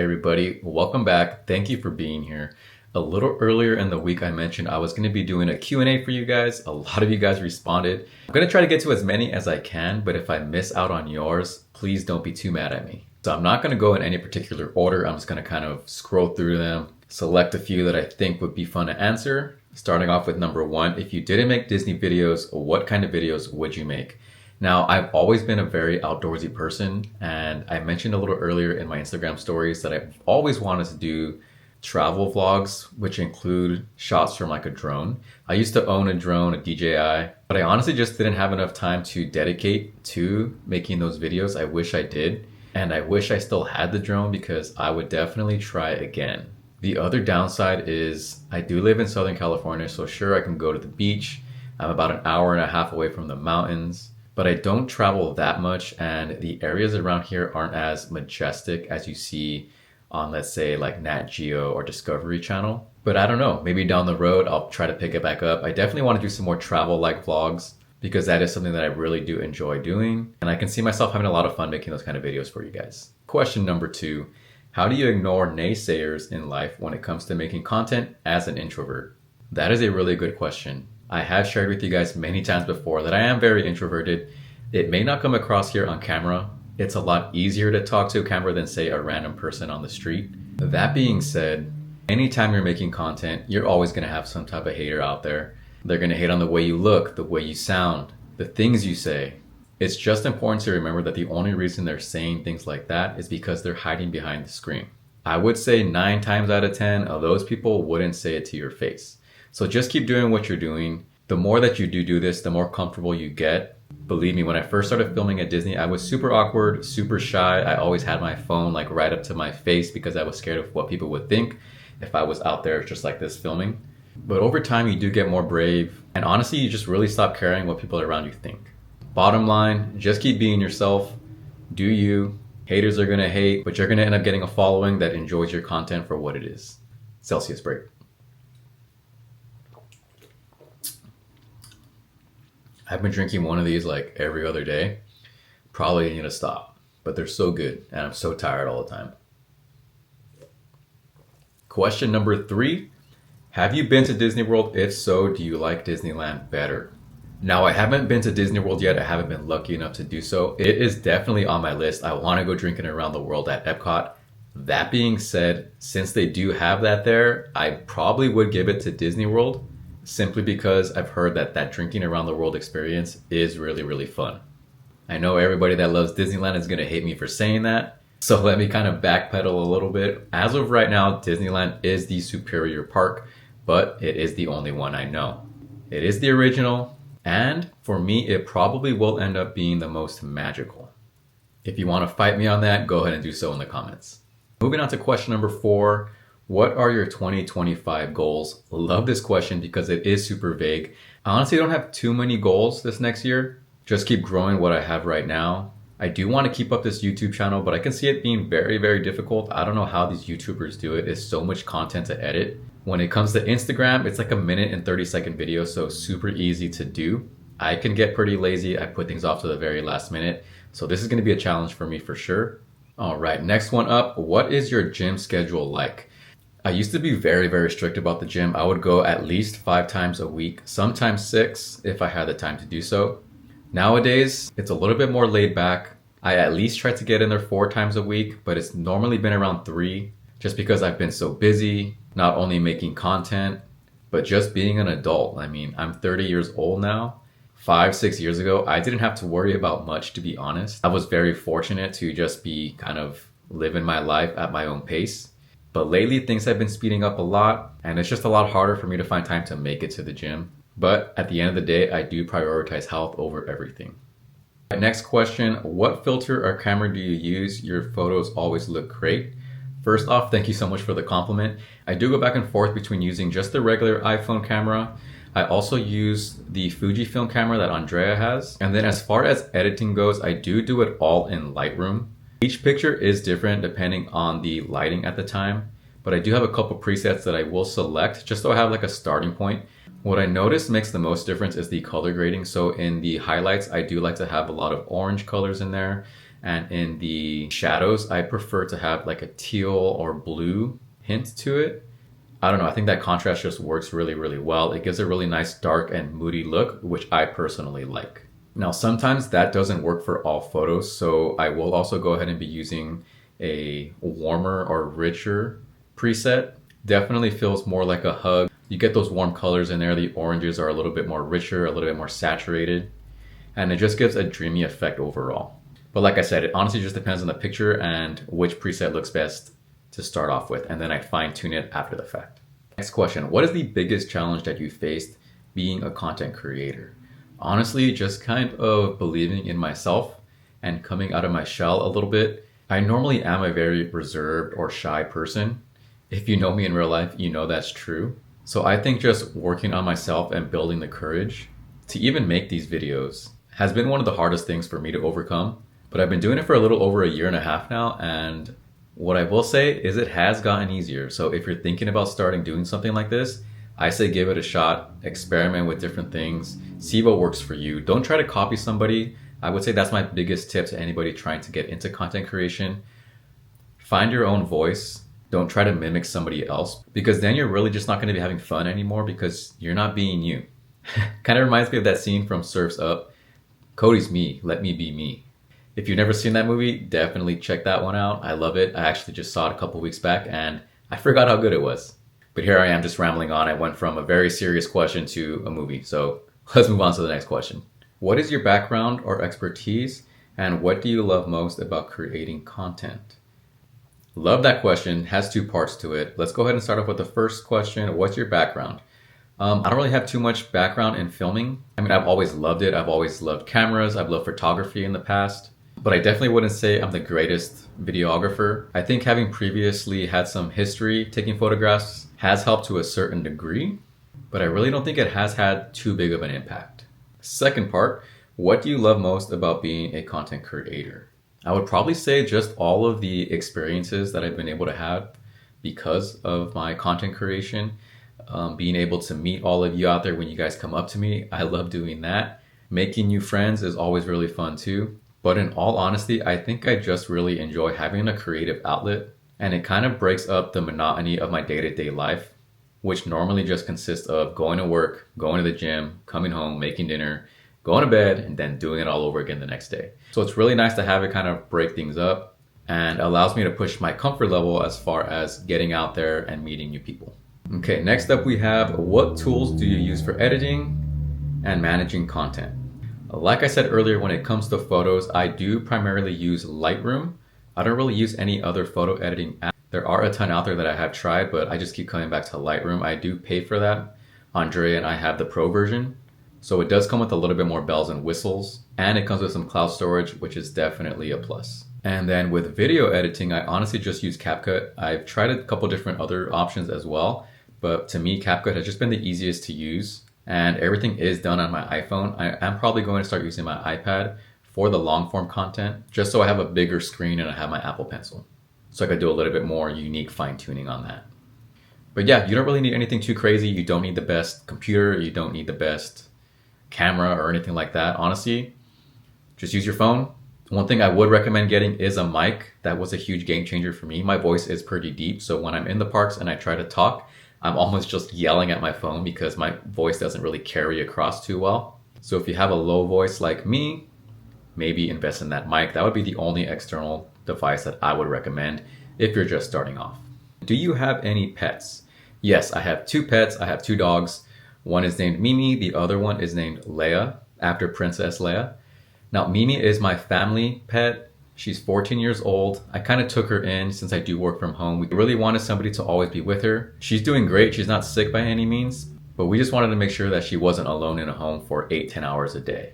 everybody, welcome back. Thank you for being here. A little earlier in the week I mentioned I was going to be doing a Q&A for you guys. A lot of you guys responded. I'm going to try to get to as many as I can, but if I miss out on yours, please don't be too mad at me. So I'm not going to go in any particular order. I'm just going to kind of scroll through them, select a few that I think would be fun to answer. Starting off with number 1, if you didn't make Disney videos, what kind of videos would you make? Now, I've always been a very outdoorsy person, and I mentioned a little earlier in my Instagram stories that I've always wanted to do travel vlogs, which include shots from like a drone. I used to own a drone, a DJI, but I honestly just didn't have enough time to dedicate to making those videos. I wish I did, and I wish I still had the drone because I would definitely try again. The other downside is I do live in Southern California, so sure, I can go to the beach. I'm about an hour and a half away from the mountains. But I don't travel that much, and the areas around here aren't as majestic as you see on, let's say, like Nat Geo or Discovery Channel. But I don't know, maybe down the road I'll try to pick it back up. I definitely want to do some more travel-like vlogs because that is something that I really do enjoy doing. And I can see myself having a lot of fun making those kind of videos for you guys. Question number 2, how do you ignore naysayers in life when it comes to making content as an introvert? That is a really good question. I have shared with you guys many times before that I am very introverted. It may not come across here on camera. It's a lot easier to talk to a camera than, say, a random person on the street. That being said, anytime you're making content, you're always going to have some type of hater out there. They're going to hate on the way you look, the way you sound, the things you say. It's just important to remember that the only reason they're saying things like that is because they're hiding behind the screen. I would say 9 times out of 10 of those people wouldn't say it to your face. So just keep doing what you're doing. The more that you do this, the more comfortable you get. Believe me, when I first started filming at Disney, I was super awkward, super shy. I always had my phone like right up to my face because I was scared of what people would think if I was out there just like this filming. But over time, you do get more brave. And honestly, you just really stop caring what people around you think. Bottom line, just keep being yourself. Do you. Haters are gonna hate, but you're gonna end up getting a following that enjoys your content for what it is. Celsius break. I've been drinking one of these like every other day. Probably need to stop, but they're so good and I'm so tired all the time. Question number 3, have you been to Disney World? If so, do you like Disneyland better? Now, I haven't been to Disney World yet. I haven't been lucky enough to do so. It is definitely on my list. I want to go drinking around the world at Epcot. That being said, since they do have that there, I probably would give it to Disney World. Simply because I've heard that that drinking around the world experience is really, really fun. I know everybody that loves Disneyland is going to hate me for saying that, so let me kind of backpedal a little bit. As of right now, Disneyland is the superior park, but it is the only one I know. It is the original, and for me, it probably will end up being the most magical. If you want to fight me on that, go ahead and do so in the comments. Moving on to question number 4. What are your 2025 goals? Love this question because it is super vague. I honestly don't have too many goals this next year. Just keep growing what I have right now. I do want to keep up this YouTube channel, but I can see it being very, very difficult. I don't know how these YouTubers do it. It's so much content to edit. When it comes to Instagram, it's like a minute and 30-second video, so super easy to do. I can get pretty lazy. I put things off to the very last minute. So this is going to be a challenge for me for sure. All right, next one up. What is your gym schedule like? I used to be very, very strict about the gym. I would go at least 5 times a week, sometimes 6 if I had the time to do so. Nowadays, it's a little bit more laid back. I at least try to get in there 4 times a week, but it's normally been around 3 just because I've been so busy, not only making content, but just being an adult. I mean, I'm 30 years old now. 5-6 years ago, I didn't have to worry about much, to be honest. I was very fortunate to just be kind of living my life at my own pace. But lately things have been speeding up a lot and it's just a lot harder for me to find time to make it to the gym. But at the end of the day, I do prioritize health over everything. Next question, what filter or camera do you use? Your photos always look great. First off, thank you so much for the compliment. I do go back and forth between using just the regular iPhone camera. I also use the Fujifilm camera that Andrea has. And then as far as editing goes, I do it all in Lightroom. Each picture is different depending on the lighting at the time, but I do have a couple presets that I will select just so I have like a starting point. What I notice makes the most difference is the color grading. So in the highlights, I do like to have a lot of orange colors in there. And in the shadows, I prefer to have like a teal or blue hint to it. I don't know, I think that contrast just works really, really well. It gives a really nice dark and moody look, which I personally like. Now, sometimes that doesn't work for all photos, so I will also go ahead and be using a warmer or richer preset. Definitely feels more like a hug. You get those warm colors in there. The oranges are a little bit more richer, a little bit more saturated, and it just gives a dreamy effect overall. But like I said, it honestly just depends on the picture and which preset looks best to start off with, and then I fine tune it after the fact. Next question, what is the biggest challenge that you faced being a content creator? Honestly, just kind of believing in myself and coming out of my shell a little bit. I normally am a very reserved or shy person. If you know me in real life, you know that's true. So I think just working on myself and building the courage to even make these videos has been one of the hardest things for me to overcome. But I've been doing it for a little over a year and a half now, and what I will say is it has gotten easier. So if you're thinking about starting doing something like this, I say give it a shot, experiment with different things, see what works for you. Don't try to copy somebody. I would say that's my biggest tip to anybody trying to get into content creation. Find your own voice. Don't try to mimic somebody else, because then you're really just not going to be having fun anymore because you're not being you. Kind of reminds me of that scene from Surf's Up. Cody's me, let me be me. If you've never seen that movie, definitely check that one out. I love it. I actually just saw it a couple weeks back and I forgot how good it was. But here I am just rambling on. I went from a very serious question to a movie. So let's move on to the next question. What is your background or expertise, and what do you love most about creating content? Love that question. Has two parts to it. Let's go ahead and start off with the first question. What's your background? I don't really have too much background in filming. I mean, I've always loved it. I've always loved cameras. I've loved photography in the past. But I definitely wouldn't say I'm the greatest videographer. I think having previously had some history taking photographs has helped to a certain degree, but I really don't think it has had too big of an impact. Second part, what do you love most about being a content creator? I would probably say just all of the experiences that I've been able to have because of my content creation. Being able to meet all of you out there when you guys come up to me, I love doing that. Making new friends is always really fun too. But in all honesty, I think I just really enjoy having a creative outlet, and it kind of breaks up the monotony of my day-to-day life, which normally just consists of going to work, going to the gym, coming home, making dinner, going to bed, and then doing it all over again the next day. So it's really nice to have it kind of break things up and allows me to push my comfort level as far as getting out there and meeting new people. Okay, next up we have, what tools do you use for editing and managing content? Like I said earlier, when it comes to photos, I do primarily use Lightroom. I don't really use any other photo editing app. There are a ton out there that I have tried, but I just keep coming back to Lightroom. I do pay for that. Andrea and I have the pro version. So it does come with a little bit more bells and whistles, and it comes with some cloud storage, which is definitely a plus. And then with video editing, I honestly just use CapCut. I've tried a couple different other options as well, but to me, CapCut has just been the easiest to use. And everything is done on my iPhone. I am probably going to start using my iPad for the long form content, just so I have a bigger screen and I have my Apple Pencil. So I could do a little bit more unique fine tuning on that. But yeah, you don't really need anything too crazy. You don't need the best computer. You don't need the best camera or anything like that. Honestly, just use your phone. One thing I would recommend getting is a mic. That was a huge game changer for me. My voice is pretty deep. So when I'm in the parks and I try to talk, I'm almost just yelling at my phone because my voice doesn't really carry across too well. So if you have a low voice like me, maybe invest in that mic. That would be the only external device that I would recommend if you're just starting off. Do you have any pets? Yes, I have two pets. I have two dogs. One is named Mimi. The other one is named Leia, after Princess Leia. Now, Mimi is my family pet. She's 14 years old. I kind of took her in since I do work from home. We really wanted somebody to always be with her. She's doing great. She's not sick by any means, but we just wanted to make sure that she wasn't alone in a home for 8-10 hours a day.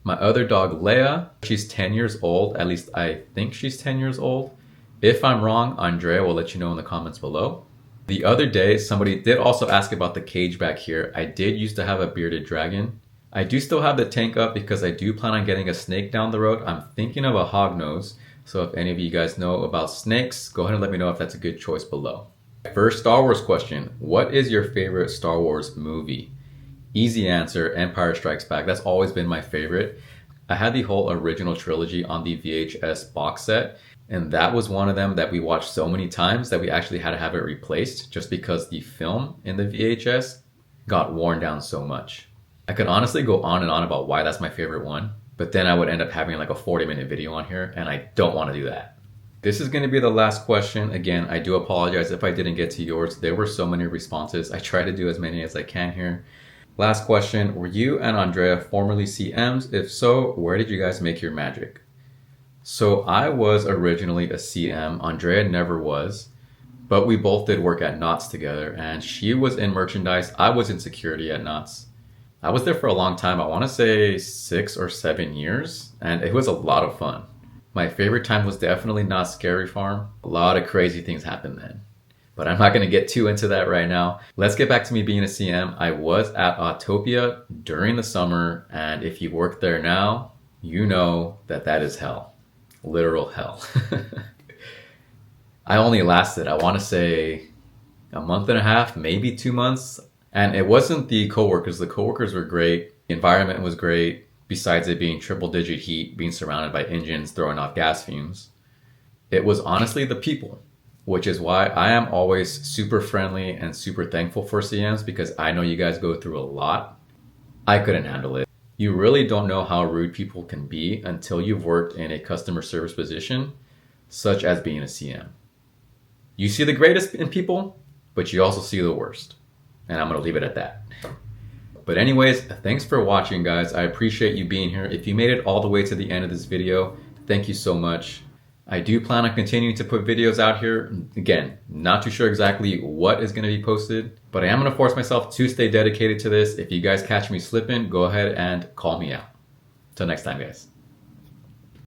My other dog, Leia, she's 10 years old. At least I think she's 10 years old. If I'm wrong, Andrea will let you know in the comments below. The other day, somebody did also ask about the cage back here. I did used to have a bearded dragon. I do still have the tank up because I do plan on getting a snake down the road. I'm thinking of a hognose. So if any of you guys know about snakes, go ahead and let me know if that's a good choice below. First Star Wars question. What is your favorite Star Wars movie? Easy answer, Empire Strikes Back. That's always been my favorite. I had the whole original trilogy on the VHS box set, and that was one of them that we watched so many times that we actually had to have it replaced just because the film in the VHS got worn down so much. I could honestly go on and on about why that's my favorite one, but then I would end up having like a 40-minute video on here, and I don't want to do that. This is going to be the last question. Again, I do apologize if I didn't get to yours. There were so many responses. I try to do as many as I can here. Last question, were you and Andrea formerly CMs? If so, where did you guys make your magic? So I was originally a CM, Andrea never was, but we both did work at Knott's together, and she was in merchandise, I was in security at Knott's. I was there for a long time, I want to say 6 or 7 years, and it was a lot of fun. My favorite time was definitely Knott's Scary Farm. A lot of crazy things happened then. But I'm not going to get too into that right now. Let's get back to me being a CM. I was at Autopia during the summer, and if you work there now, you know that that is hell. Literal hell. I only lasted, I want to say, a month and a half, maybe 2 months. And it wasn't the coworkers. The coworkers were great. The environment was great. Besides it being triple digit heat, being surrounded by engines throwing off gas fumes. It was honestly the people, which is why I am always super friendly and super thankful for CMs, because I know you guys go through a lot. I couldn't handle it. You really don't know how rude people can be until you've worked in a customer service position, such as being a CM. You see the greatest in people, but you also see the worst. And I'm going to leave it at that. But anyways, thanks for watching, guys. I appreciate you being here. If you made it all the way to the end of this video, thank you so much. I do plan on continuing to put videos out here. Again, not too sure exactly what is going to be posted, but I am going to force myself to stay dedicated to this. If you guys catch me slipping, go ahead and call me out. Till next time, guys.